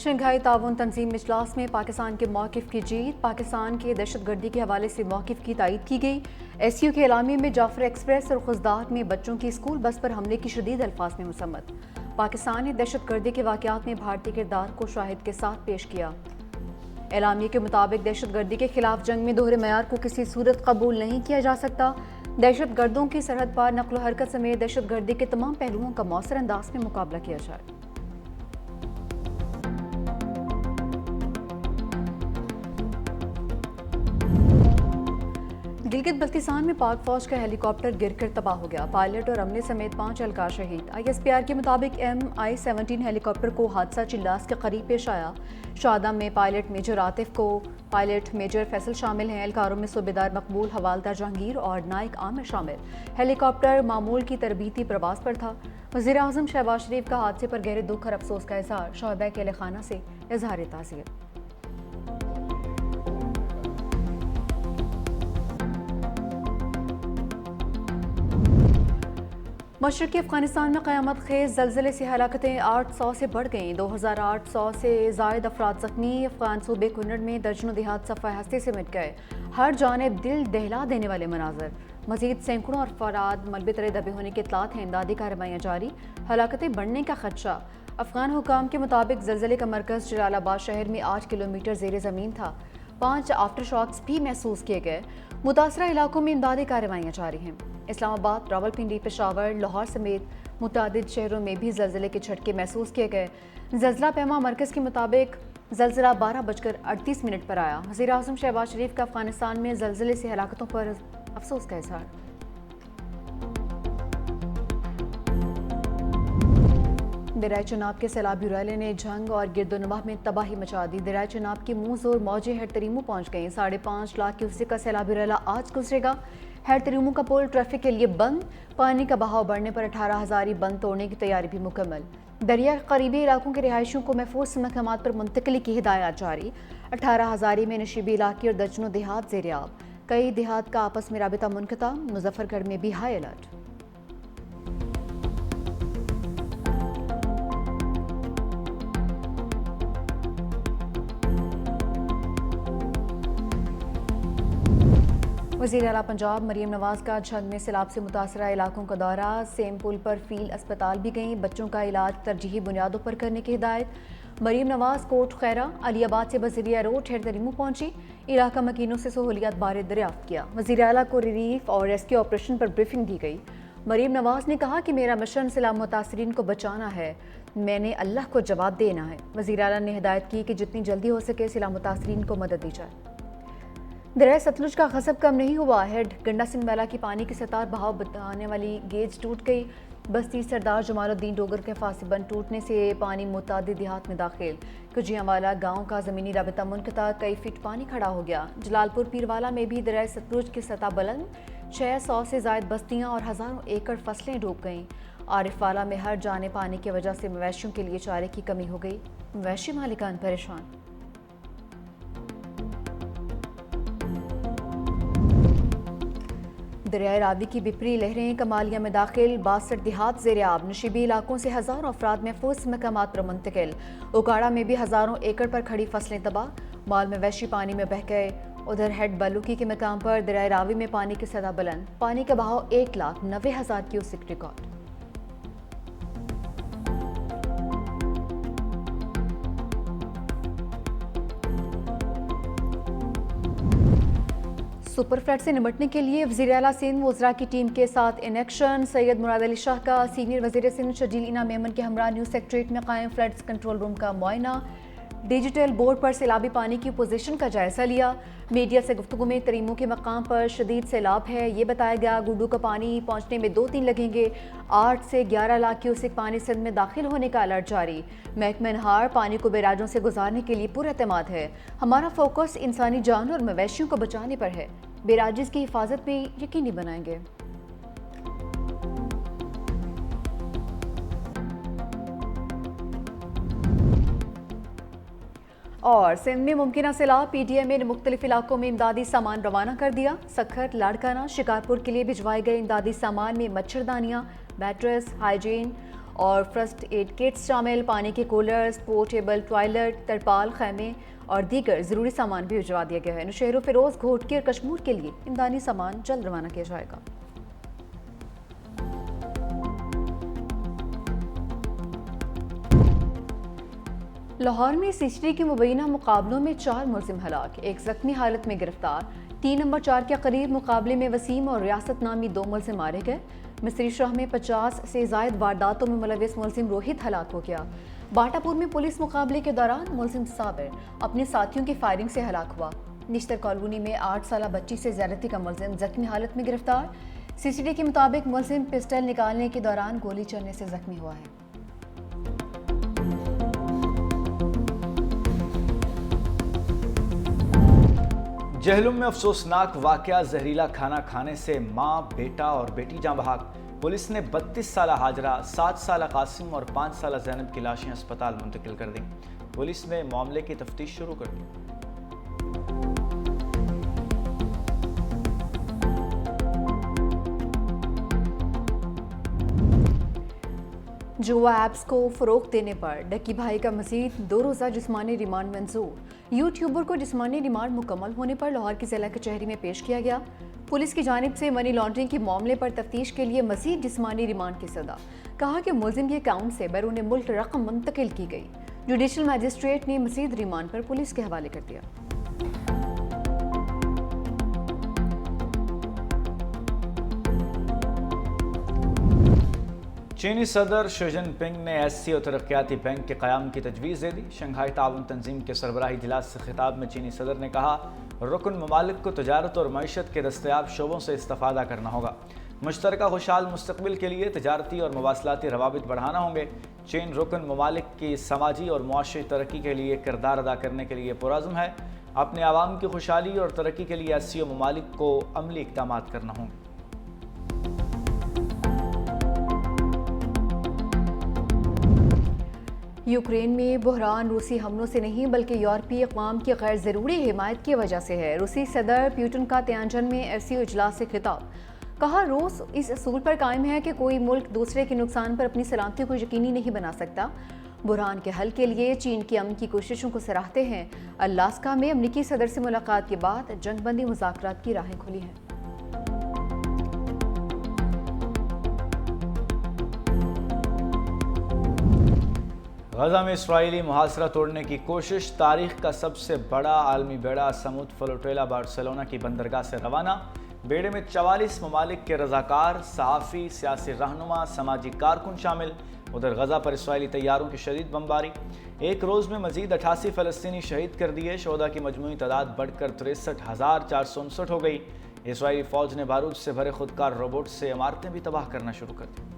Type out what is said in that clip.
Shanghai تعاون تنظیم اجلاس میں پاکستان کے موقف کی جیت، پاکستان کے دہشت گردی کے حوالے سے موقف کی تائید کی گئی۔ ایس یو کے اعلامیے میں جعفر ایکسپریس اور خزدار میں بچوں کی اسکول بس پر حملے کی شدید الفاظ میں مذمت۔ پاکستان نے دہشت گردی کے واقعات میں بھارتی کردار کو شاہد کے ساتھ پیش کیا۔ اعلامیے کے مطابق دہشت گردی کے خلاف جنگ میں دوہرے معیار کو کسی صورت قبول نہیں کیا جا سکتا۔ دہشت گردوں کی سرحد پار نقل و حرکت سمیت دہشت گردی کے تمام پہلوؤں کا مؤثر انداز میں مقابلہ کیا جائے۔ گلگت بلتستان میں پاک فوج کا ہیلی کاپٹر گر کر تباہ ہو گیا، پائلٹ اور عملے سمیت 5 اہلکار شہید۔ آئی ایس پی آر کے مطابق MI-17 ہیلی کاپٹر کو حادثہ چلاس کے قریب پیش آیا۔ شہداء میں پائلٹ میجر عاطف کو پائلٹ میجر فیصل شامل ہیں۔ اہلکاروں میں صوبیدار مقبول، حوالدار جہانگیر اور نائک عامر شامل۔ ہیلی کاپٹر معمول کی تربیتی پرواز پر تھا۔ وزیر اعظم شہباز شریف کا حادثے پر گہرے دکھ اور افسوس کا اظہار، شہداء کے اہل خانہ سے اظہار تعزیت۔ مشرقی افغانستان میں قیامت خیز زلزلے سے ہلاکتیں 800 سے بڑھ گئیں، 2800 سے زائد افراد زخمی۔ افغان صوبے کنڑ میں درجنوں دیہات صفحہ ہستی سے مٹ گئے، ہر جانب دل دہلا دینے والے مناظر۔ مزید سینکڑوں افراد ملبے تلے دبے ہونے کی اطلاعات ہیں، امدادی کارروائیاں جاری، ہلاکتیں بڑھنے کا خدشہ۔ افغان حکام کے مطابق زلزلے کا مرکز جلال آباد شہر میں 8 کلومیٹر زیر زمین تھا۔ 5 آفٹر شاکس بھی محسوس کیے گئے۔ متاثرہ علاقوں میں امدادی کارروائیاں جاری ہیں۔ اسلام آباد، راولپنڈی، پشاور، لاہور سمیت متعدد شہروں میں بھی زلزلے کے جھٹکے محسوس کیے گئے۔ زلزلہ پیما مرکز کے مطابق زلزلہ 12:38 پر آیا۔ وزیر اعظم شہباز شریف کا افغانستان میں زلزلے سے ہلاکتوں پر افسوس کا اظہار۔ دریائے چناب کے سیلابی ریلے نے جھنگ اور گرد و نواح میں تباہی مچا دی۔ دریائے چناب کی منہ زور موجیں ہیڈ تریمو پہنچ گئیں۔ 5.5 لاکھ کیوسیک کا سیلابی ریلا آج گزرے گا۔ ہیڈ تریمو کا پل ٹریفک کے لیے بند، پانی کا بہاؤ بڑھنے پر 18 ہزاری بند توڑنے کی تیاری بھی مکمل۔ دریا کے قریبی علاقوں کے رہائشیوں کو محفوظ مقامات پر منتقلی کی ہدایات جاری۔ 18 ہزاری میں نشیبی علاقے اور درجنوں دیہات زیر آب، کئی دیہات کا آپس میں رابطہ منقطع۔ مظفر گڑھ میں بھی ہائی الرٹ۔ وزیر اعلیٰ پنجاب مریم نواز کا جھنگ میں سیلاب سے متاثرہ علاقوں کا دورہ، سیم پل پر فیلڈ اسپتال بھی گئیں، بچوں کا علاج ترجیحی بنیادوں پر کرنے کی ہدایت۔ مریم نواز کوٹ خیرہ، علی آباد سے بزریہ روڈ ہیڈ تریمو پہنچی، علاقہ مکینوں سے سہولیات بارے دریافت کیا۔ وزیر اعلیٰ کو ریلیف اور ریسکیو آپریشن پر بریفنگ دی گئی۔ مریم نواز نے کہا کہ میرا مشن سیلاب متاثرین کو بچانا ہے، میں نے اللہ کو جواب دینا ہے۔ وزیر اعلیٰ نے ہدایت کی کہ جتنی جلدی ہو سکے سیلاب متاثرین کو مدد دی جائے۔ دریائے ستلج کا غضب کم نہیں ہوا، ہیڈ گنڈا سنگھ میلہ کی پانی کی سطح بہاؤ بتانے والی گیج ٹوٹ گئی۔ بستی سردار جمال الدین ڈوگر کے فاصل بند ٹوٹنے سے پانی متعدد دیہات میں داخل۔ کجیاں والا گاؤں کا زمینی رابطہ منقطع، کئی فٹ پانی کھڑا ہو گیا۔ جلال پور پیروالا میں بھی دریائے ستلج کی سطح بلند، 600 سے زائد بستیاں اور ہزاروں ایکڑ فصلیں ڈوب گئیں۔ عارف والا میں ہر جانے پانی کی وجہ سے مویشیوں کے لیے چارے کی کمی ہو گئی، مویشی مالکان پریشان۔ دریائے راوی کی بپری لہریں کمالیہ میں داخل، 62 دیہات زیر آب، نشیبی علاقوں سے ہزاروں افراد محفوظ مقامات پر منتقل۔ اوکاڑا میں بھی ہزاروں ایکڑ پر کھڑی فصلیں تباہ، مال مویشی پانی میں بہہ گئے۔ ادھر ہیڈ بلوکی کے مقام پر دریائے راوی میں پانی کی سطح بلند، پانی کا بہاؤ 1,90,000 کیوسک ریکارڈ۔ سپر فلڈ سے نمٹنے کے لیے وزیر اعلیٰ سندھ وزراء کی ٹیم کے ساتھ ان ایکشن۔ سید مراد علی شاہ کا سینئر وزیر سندھ شرجیل اینا میمن کے ہمراہ نیو سیکریٹریٹ میں قائم فلڈز کنٹرول روم کا معائنہ۔ ڈیجیٹل بورڈ پر سیلابی پانی کی پوزیشن کا جائزہ لیا۔ میڈیا سے گفتگو میں تریمو کے مقام پر شدید سیلاب ہے، یہ بتایا گیا۔ گڈو کا پانی پہنچنے میں 2-3 لگیں گے۔ 8 سے 11 لاکھ کیوسک پانی سندھ میں داخل ہونے کا الرٹ جاری۔ محکمہ انہار پانی کو بیراجوں سے گزارنے کے لیے پورا اعتماد ہے۔ ہمارا فوکس انسانی جان اور مویشیوں کو بچانے پر ہے، بیراجز کی حفاظت بھی یقینی بنائیں گے۔ اور سندھ میں ممکنہ سیلاب، پی ڈی ایم نے مختلف علاقوں میں امدادی سامان روانہ کر دیا۔ سکھر، لاڑکانہ، شکارپور کے لیے بھجوائے گئے امدادی سامان میں مچھردانیاں، میٹرس، ہائیجین اور فرسٹ ایڈ کٹس شامل پانی کے کولرز، پورٹیبل ٹوائلٹ، ترپال، خیمے اور دیگر ضروری سامان بھی بھجوا دیا گیا ہے۔ نوشہر و فیروز، گھوٹکی اور کشمور کے لیے امدادی سامان جلد روانہ کیا جائے گا۔ لاہور میں سی سی ٹی کے مبینہ مقابلوں میں 4 ملزم ہلاک، ایک زخمی حالت میں گرفتار۔ 3 نمبر 4 کے قریب مقابلے میں وسیم اور ریاست نامی 2 ملزم مارے گئے۔ مصری شاہ میں 50 سے زائد وارداتوں میں ملوث ملزم روہت ہلاک ہو گیا۔ باٹا پور میں پولیس مقابلے کے دوران ملزم صابر اپنے ساتھیوں کی فائرنگ سے ہلاک ہوا۔ نشتر کالونی میں 8 سالہ بچی سے زیادتی کا ملزم زخمی حالت میں گرفتار۔ سی سی ٹی کے مطابق ملزم پسٹل نکالنے کے دوران گولی چلنے سے زخمی ہوا ہے۔ جہلم میں افسوسناک واقعہ، زہریلا کھانا کھانے سے ماں، بیٹا اور بیٹی جاں بحق۔ پولیس نے 32 سالہ ہاجرہ، 7 سالہ قاسم اور 5 سالہ زینب کی لاشیں اسپتال منتقل کر دیں۔ پولیس نے معاملے کی تفتیش شروع کر دی۔ جوا ایپس کو فروغ دینے پر ڈکی بھائی کا مزید 2 روزہ جسمانی ریمانڈ منظور۔ یوٹیوبر کو جسمانی ریمانڈ مکمل ہونے پر لاہور کی ضلع کچہری میں پیش کیا گیا۔ پولیس کی جانب سے منی لانڈرنگ کے معاملے پر تفتیش کے لیے مزید جسمانی ریمانڈ کی صدا۔ کہا کہ ملزم کے اکاؤنٹ سے بیرون ملک رقم منتقل کی گئی۔ جوڈیشل مجسٹریٹ نے مزید ریمانڈ پر پولیس کے حوالے کر دیا۔ چینی صدر شی جن پنگ نے ایشیا ترقیاتی بینک کے قیام کی تجویز دے دی۔ شنگھائی تعاون تنظیم کے سربراہی اجلاس سے خطاب میں چینی صدر نے کہا، رکن ممالک کو تجارت اور معیشت کے دستیاب شعبوں سے استفادہ کرنا ہوگا۔ مشترکہ خوشحال مستقبل کے لیے تجارتی اور مواصلاتی روابط بڑھانا ہوں گے۔ چین رکن ممالک کی سماجی اور معاشی ترقی کے لیے کردار ادا کرنے کے لیے پرعزم ہے۔ اپنے عوام کی خوشحالی اور ترقی کے لیے ایشیا ممالک کو عملی اقدامات کرنا ہوں گے۔ یوکرین میں بحران روسی حملوں سے نہیں بلکہ یورپی اقوام کی غیر ضروری حمایت کی وجہ سے ہے۔ روسی صدر پیوٹن کا تیانجن میں ایشیا اجلاس سے خطاب۔ کہا، روس اس اصول پر قائم ہے کہ کوئی ملک دوسرے کے نقصان پر اپنی سلامتی کو یقینی نہیں بنا سکتا۔ بحران کے حل کے لیے چین کی امن کی کوششوں کو سراہتے ہیں۔ الاسکا میں امریکی صدر سے ملاقات کے بعد جنگ بندی مذاکرات کی راہیں کھلی ہیں۔ غزہ میں اسرائیلی محاصرہ توڑنے کی کوشش، تاریخ کا سب سے بڑا عالمی بیڑا سمود فلوٹیلا بارسلونا کی بندرگاہ سے روانہ۔ بیڑے میں 44 ممالک کے رضاکار، صحافی، سیاسی رہنما، سماجی کارکن شامل۔ ادھر غزہ پر اسرائیلی طیاروں کی شدید بمباری، ایک روز میں مزید 88 فلسطینی شہید کر دیے۔ شہداء کی مجموعی تعداد بڑھ کر 63,459 ہو گئی۔ اسرائیلی فوج نے بارود سے بھرے خودکار روبوٹ سے عمارتیں بھی تباہ کرنا شروع کر دی۔